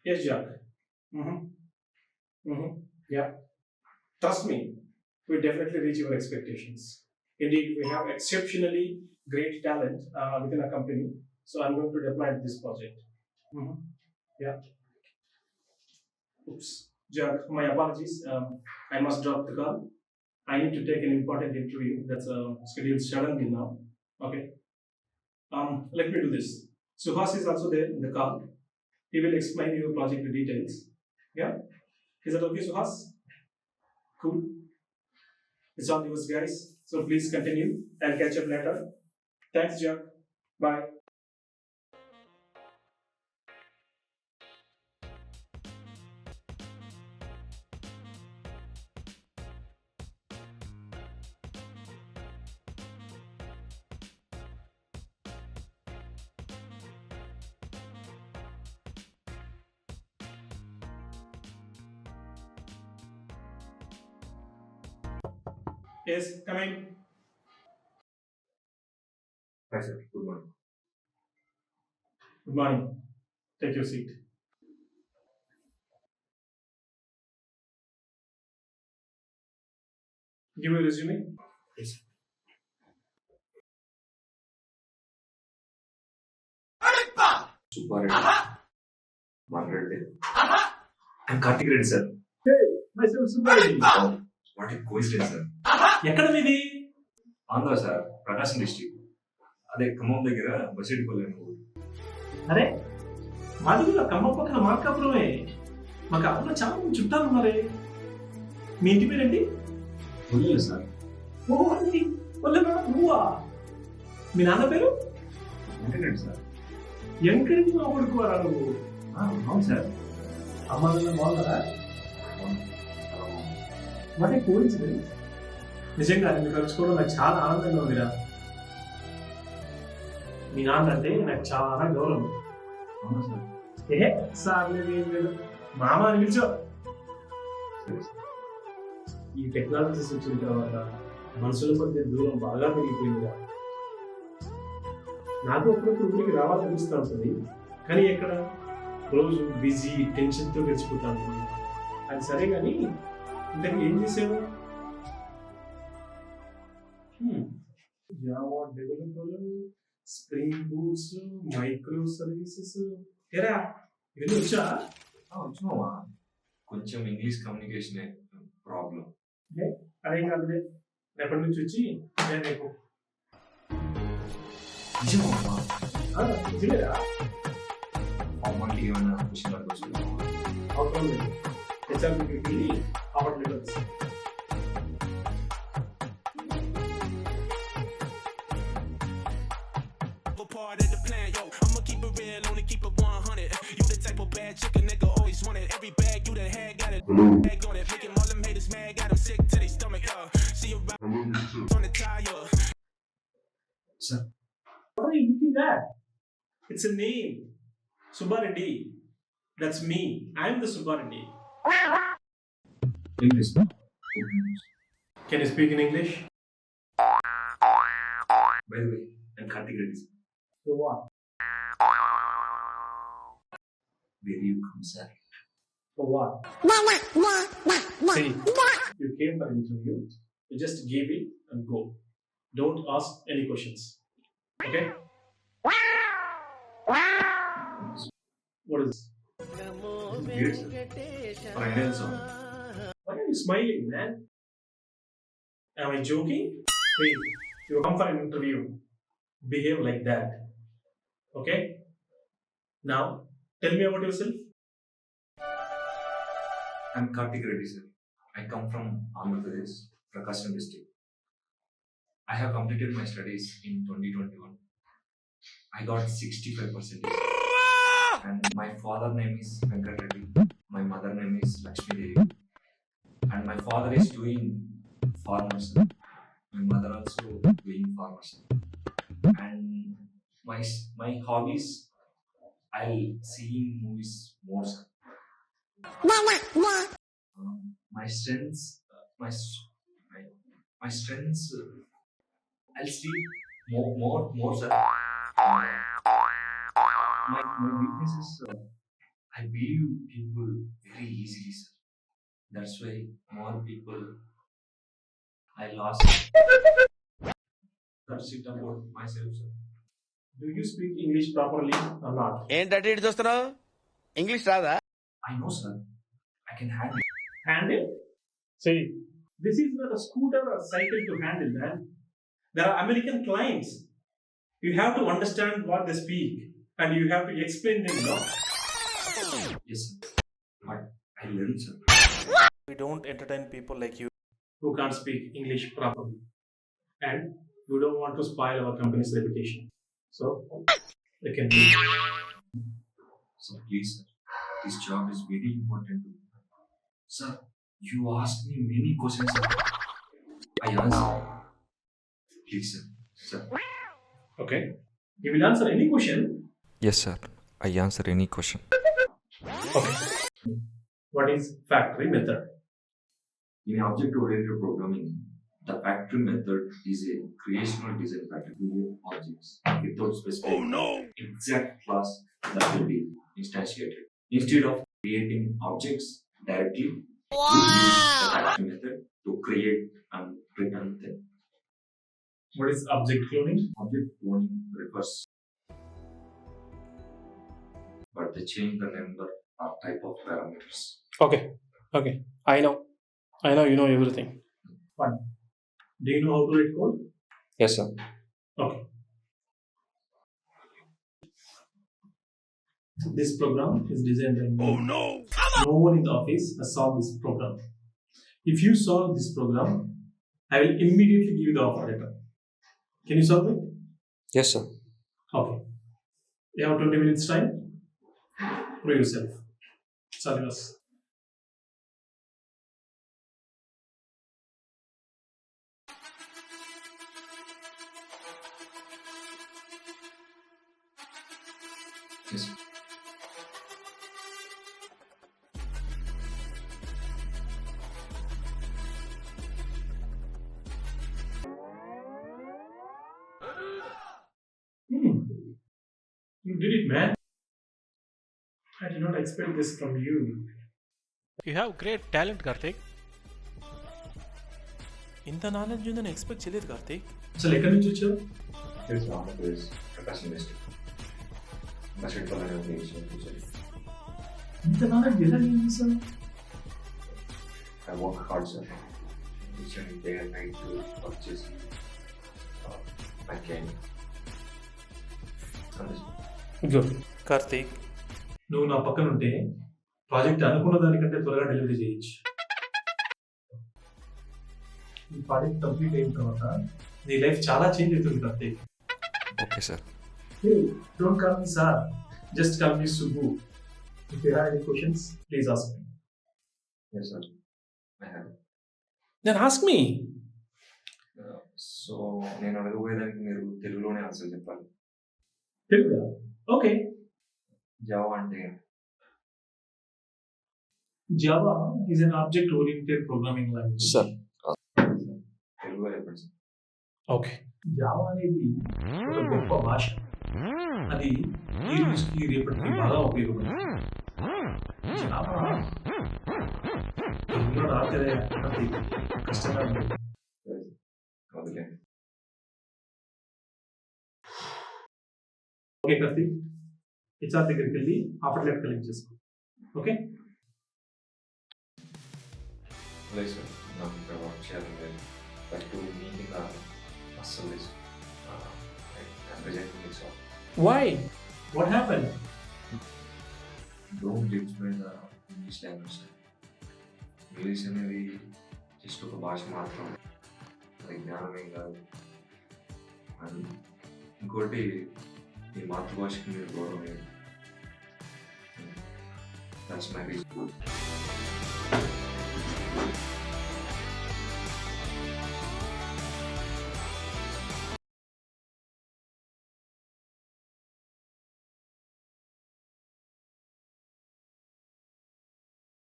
Yes, Jack. Mm-hmm. Mm-hmm. Yeah. Trust me, we definitely reach your expectations. Indeed, we have exceptionally great talent within a company. So I'm going to deploy this project. Mhm. Yeah. Oops. Jack, my apologies. I must drop the call. I need to take an important interview that's scheduled suddenly now. Okay. Let me do this. Suhas is also there in the call. He will explain your project details. Yeah. Is that okay, Suhas? Cool. It's all yours, guys. So please continue. I'll catch up later. Thanks, Jack. Bye. Yes, come in. Hi, sir. Good morning. Good morning. Take your seat. Give your resume. Yes, sir. Subbareddy, Mangareddy. I'm Karthik Reddy, sir. Hey, myself Subbareddy. Oh, what a coincidence, sir. ఎక్కడ మీది? Andhra sir, ప్రకాశం district. అదే ఖమ్మం దగ్గర బసిరెడ్డిపల్లి అనే ఊరు. అరే మాది కూడా ఖమ్మం పక్కన మార్కాపురమే. మాకు అప్పుడు చాలా మంది చుట్టాలు ఉన్నారే. మీ ఇంటి పేరేంటి? పుల్లెలు సార్. ఓ అండి వల్లనా నువ్వా? మీ నాన్న పేరు? వెంకటరెడ్డి సార్. ఎంకరెడ్డి మా కొడుకు వారా నువ్వు? అవును సార్. అమ్మ నాన్న బాగున్నారా? అవును. చాలా బాగుంది. What a coincidence. నిజంగా నిన్ను కలుసుకోవడం నాకు చాలా ఆనందంగా ఉందిరా. మీ నాన్న అంటే నాకు చాలా గౌరవం. అవునా సార్? సార్ లేదు ఏం లేదు, మామ అని పిలిచో. సరే సార్. ఈ టెక్నాలజీస్ వచ్చిన తర్వాత మనుషుల మధ్య దూరం బాగా పెరిగిపోయిందిరా. నాకు అప్పుడప్పుడు ఊరికి రావాలనిపిస్తూ ఉంటుంది, కానీ ఎక్కడ రోజు బిజీ టెన్షన్తో గడిచిపోతాను. అది సరే కానీ ఇంతకు ఏం చేసావు? Java developer, spring boots, micro services. ఎరా ఇవన్నీ వచ్చా? వచ్చినావా? కొంచెం ఇంగ్లీష్ కమ్యూనికేషన్ ప్రాబ్లం. అదేం కాదులే, రేపటి నుంచి వచ్చి నేను రేపు నిజమా? నిజమేరా, ఫార్మాలిటీ ఏమైనా క్వశ్చన్ అడగచ్చు. అవసరం లేదు. హెచ్ఆర్ దగ్గరికి వెళ్ళి అపార్ట్మెంట్ వచ్చి part of the plan, yo. I'ma keep it real, only keep it 100. You the type of bad chick a nigga always wanted. Every bag you done had got a bag on it. Making all them haters mad, got them sick to their stomach, See you around on the tire. Sir. What are you looking at? It's a name. Subbareddy. That's me. I'm the Subbareddy. English. Can you speak in English? By the way, I'm Karthik Reddy, sir. So what? Where you come, sir? For what? See, you came for an interview. You just give it and go. Don't ask any questions. Okay? What is this? Weird, sir. For Indian song. Why are you smiling, man? Am I joking? Hey, you come for an interview. Behave like that. Okay? Now, tell me about yourself. I'm Karthik Reddy, sir. I come from Andhra Pradesh, Prakasam district. I have completed my studies in 2021. I got 65%. And my father name is Venkat Reddy. My mother name is Lakshmi Devi. And my father is doing pharmacy. My mother also doing pharmacy. And my hobbies, I'll see movies more, sir. My strengths, my strengths, I'll sleep more, sir. My weaknesses, I believe people very easily, sir. That's why more people I lost. That's it about myself, sir. Do you speak English properly or not? ఏంటంటే ఇటు చూస్తున్నావు English రాదా I know, sir. I can handle it. Handle? See, this is not a scooter or cycle to handle, man. There are American clients. You have to understand what they speak and you have to explain them, no? Yes, sir. But I learned, sir. We don't entertain people like you who can't speak English properly. And you don't want to spoil our company's reputation. So, you can do it. Sir, please, sir. This job is very important to me. Sir, you asked me many questions, sir. I answered. Please, sir. Sir. Okay? You will answer any question. Yes, sir. I answer any question. Okay. What is factory method? In object-oriented programming, the factory method is a creational design pattern to create objects without specifying exact class that will be instantiated. Instead of creating objects directly, we use the factory method to create and return them. What is object cloning? Object cloning refers, but they change the number or type of parameters. Okay. I know you know everything. Fine. Do you know how to write code? Yes, sir. Okay. This program is designed by me. Oh no! No one in the office has solved this program. If you solve this program, I will immediately give you the offer letter. Can you solve it? Yes, sir. Okay. You have 20 minutes time. Prove yourself. Saludos. Yes, sir. You did it, man. I did not expect this from you. You have great talent, Karthik. ఇంత knowledge ఉందని expect చేయలేదు కార్తీక్. అసలు ఎక్కడి నుంచి వచ్చావు? Here's the honor quiz. Prakash District. Basketball and education. ఇంత knowledge ఎలా gain చేశావు? I work hard, sir. Each and day and night to purchase my game. Good. Karthik, నువ్వు నా పక్కన ఉంటే ప్రాజెక్ట్ అనుకున్న దానికంటే త్వరగా డెలివరీ చేయొచ్చు. ఈ ప్రాజెక్ట్ కంప్లీట్ అయిన తర్వాత నీ లైఫ్ చాలా చేంజ్ అవుతుంది Karthik. Okay, sir. Hey, don't call me sir. Just call me Subbu. If you have any questions, please ask me. Yes, sir. I have. Then ask me. So నేను అడగబోయేదానికి మీరు తెలుగులోనే answer చెప్పాలి. Telugu. Okay. Java అంటే Java is an object-oriented programming language. Sir. తెలుగులో చెప్పండి sir. Okay. Java అనేది ఒక గొప్ప భాష. అది ఈ రోజుకి రేపటికి బాగా ఉపయోగపడుతుంది. Java తెలుగులో రాత్రే అది కష్టంగా ఉంటుంది. వదిలేండి. ఓకే కార్తీక్, హెచ్ఆర్ దగ్గరికి వెళ్ళి ఆఫర్ లెటర్ కలెక్ట్ చేసుకో. ఓకే. లేదు సార్, నాకు ఇక్కడ వర్క్ చేయాలని లేదు. బట్ మీటింగ్ అస్సలు లేదు. Present sir. Why? What happened? Don't judge by the English language sir. English అనేది జస్ట్ ఒక భాష మాత్రం, అది జ్ఞానమేం కాదు. అండ్ ఇంకోటి, ఈ మాతృభాషకి మీరు గౌరవం లేదు. That's my reason.